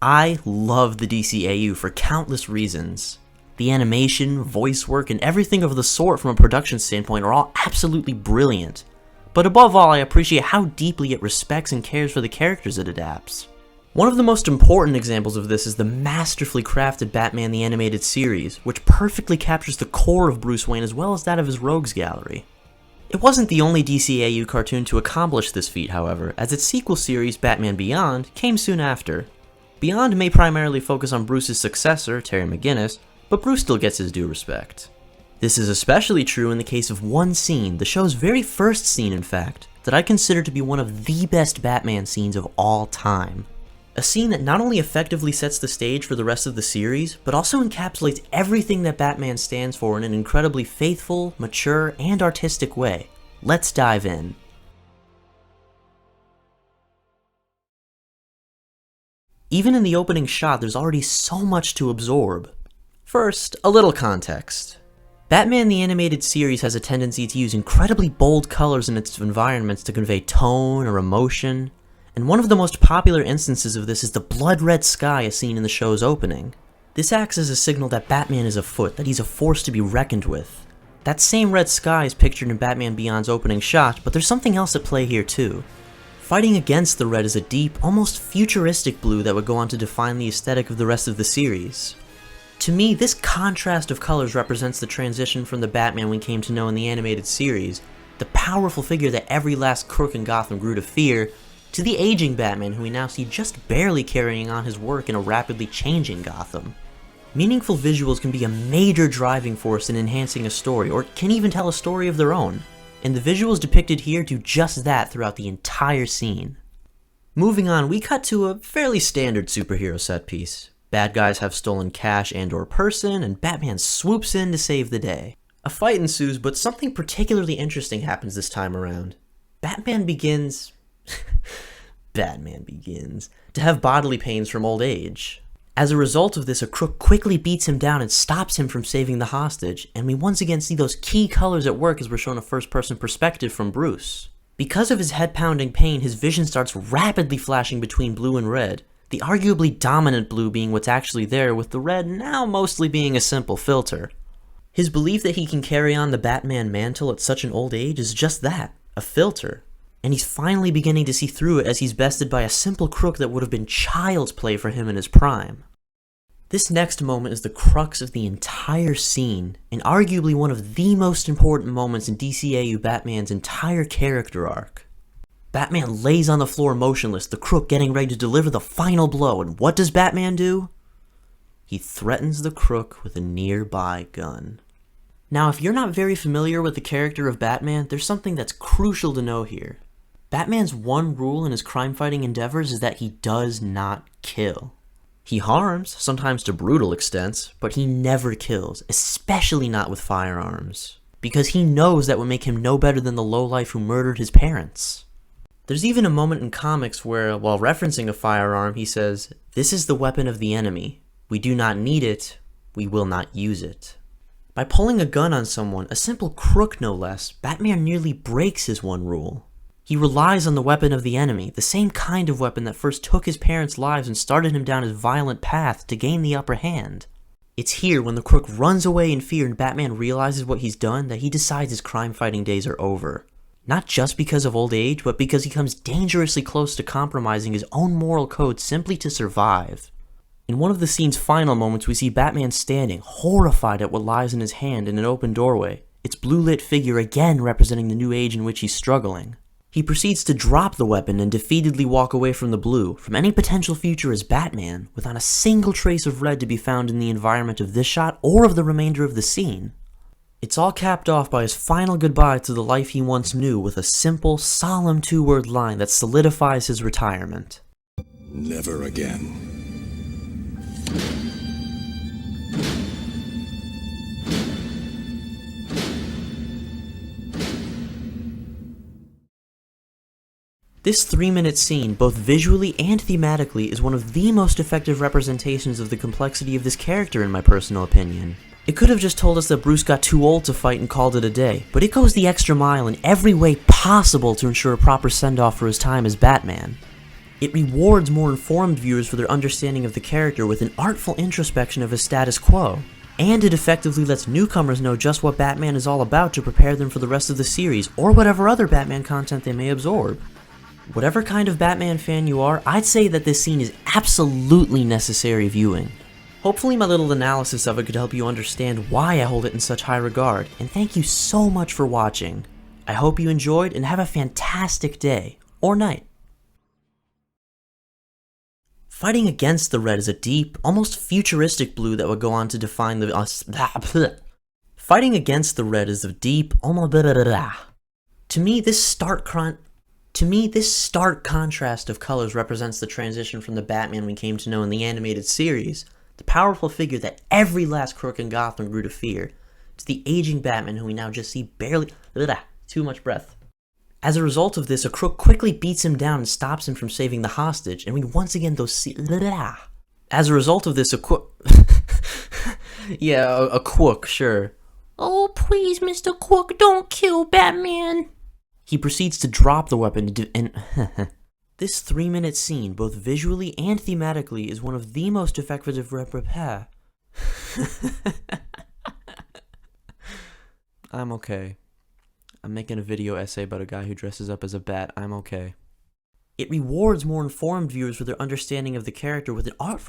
I love the DCAU for countless reasons. The animation, voice work, and everything of the sort from a production standpoint are all absolutely brilliant. But above all, I appreciate how deeply it respects and cares for the characters it adapts. One of the most important examples of this is the masterfully crafted Batman the Animated Series, which perfectly captures the core of Bruce Wayne as well as that of his rogues gallery. It wasn't the only DCAU cartoon to accomplish this feat, however, as its sequel series, Batman Beyond, came soon after. Beyond may primarily focus on Bruce's successor, Terry McGinnis, but Bruce still gets his due respect. This is especially true in the case of one scene, the show's very first scene in fact, that I consider to be one of the best Batman scenes of all time. A scene that not only effectively sets the stage for the rest of the series, but also encapsulates everything that Batman stands for in an incredibly faithful, mature, and artistic way. Let's dive in. Even in the opening shot, there's already so much to absorb. First, a little context. Batman the Animated Series has a tendency to use incredibly bold colors in its environments to convey tone or emotion, and one of the most popular instances of this is the blood red sky as seen in the show's opening. This acts as a signal that Batman is afoot, that he's a force to be reckoned with. That same red sky is pictured in Batman Beyond's opening shot, but there's something else at play here too. Fighting against the red is a deep, almost futuristic blue that would go on to define the aesthetic of the rest of the series. To me, this contrast of colors represents the transition from the Batman we came to know in the animated series, the powerful figure that every last crook in Gotham grew to fear, to the aging Batman who we now see just barely carrying on his work in a rapidly changing Gotham. Meaningful visuals can be a major driving force in enhancing a story, or can even tell a story of their own, and the visuals depicted here do just that throughout the entire scene. Moving on, we cut to a fairly standard superhero set piece. Bad guys have stolen cash and/or person, and Batman swoops in to save the day. A fight ensues, but something particularly interesting happens this time around. Batman begins to have bodily pains from old age. As a result of this, a crook quickly beats him down and stops him from saving the hostage, and we once again see those key colors at work as we're shown a first-person perspective from Bruce. Because of his head-pounding pain, his vision starts rapidly flashing between blue and red, the arguably dominant blue being what's actually there, with the red now mostly being a simple filter. His belief that he can carry on the Batman mantle at such an old age is just that, a filter. And he's finally beginning to see through it as he's bested by a simple crook that would have been child's play for him in his prime. This next moment is the crux of the entire scene, and arguably one of the most important moments in DCAU Batman's entire character arc. Batman lays on the floor motionless, the crook getting ready to deliver the final blow, and what does Batman do? He threatens the crook with a nearby gun. Now, if you're not very familiar with the character of Batman, there's something that's crucial to know here. Batman's one rule in his crime-fighting endeavors is that he does not kill. He harms, sometimes to brutal extents, but he never kills, especially not with firearms, because he knows that would make him no better than the lowlife who murdered his parents. There's even a moment in comics where, while referencing a firearm, he says, "This is the weapon of the enemy. We do not need it, we will not use it." By pulling a gun on someone, a simple crook no less, Batman nearly breaks his one rule. He relies on the weapon of the enemy, the same kind of weapon that first took his parents' lives and started him down his violent path to gain the upper hand. It's here, when the crook runs away in fear and Batman realizes what he's done, that he decides his crime-fighting days are over. Not just because of old age, but because he comes dangerously close to compromising his own moral code simply to survive. In one of the scene's final moments, we see Batman standing, horrified at what lies in his hand in an open doorway, its blue-lit figure again representing the new age in which he's struggling. He proceeds to drop the weapon and defeatedly walk away from the blue, from any potential future as Batman, without a single trace of red to be found in the environment of this shot or of the remainder of the scene. It's all capped off by his final goodbye to the life he once knew with a simple, solemn two-word line that solidifies his retirement. Never again. This 3-minute scene, both visually and thematically, is one of the most effective representations of the complexity of this character in my personal opinion. It could have just told us that Bruce got too old to fight and called it a day, but it goes the extra mile in every way possible to ensure a proper send-off for his time as Batman. It rewards more informed viewers for their understanding of the character with an artful introspection of his status quo. And it effectively lets newcomers know just what Batman is all about to prepare them for the rest of the series, or whatever other Batman content they may absorb. Whatever kind of Batman fan you are, I'd say that this scene is absolutely necessary viewing. Hopefully my little analysis of it could help you understand why I hold it in such high regard, and thank you so much for watching. I hope you enjoyed and have a fantastic day, or night. Fighting against the red is a deep, almost futuristic blue that would go on to define the Fighting against the red is a deep, almost To me, this stark contrast of colors represents the transition from the Batman we came to know in the animated series, the powerful figure that every last crook in Gotham grew to fear, to the aging Batman who we now just see barely too much breath. As a result of this, a crook quickly beats him down and stops him from saving the hostage, and we once again As a result of this, a Quook, sure. Oh, please, Mr. Quook, don't kill Batman! He proceeds to drop the weapon and This 3-minute scene, both visually and thematically, is one of the most effective repair. I'm okay. I'm making a video essay about a guy who dresses up as a bat. I'm okay. It rewards more informed viewers for their understanding of the character with an art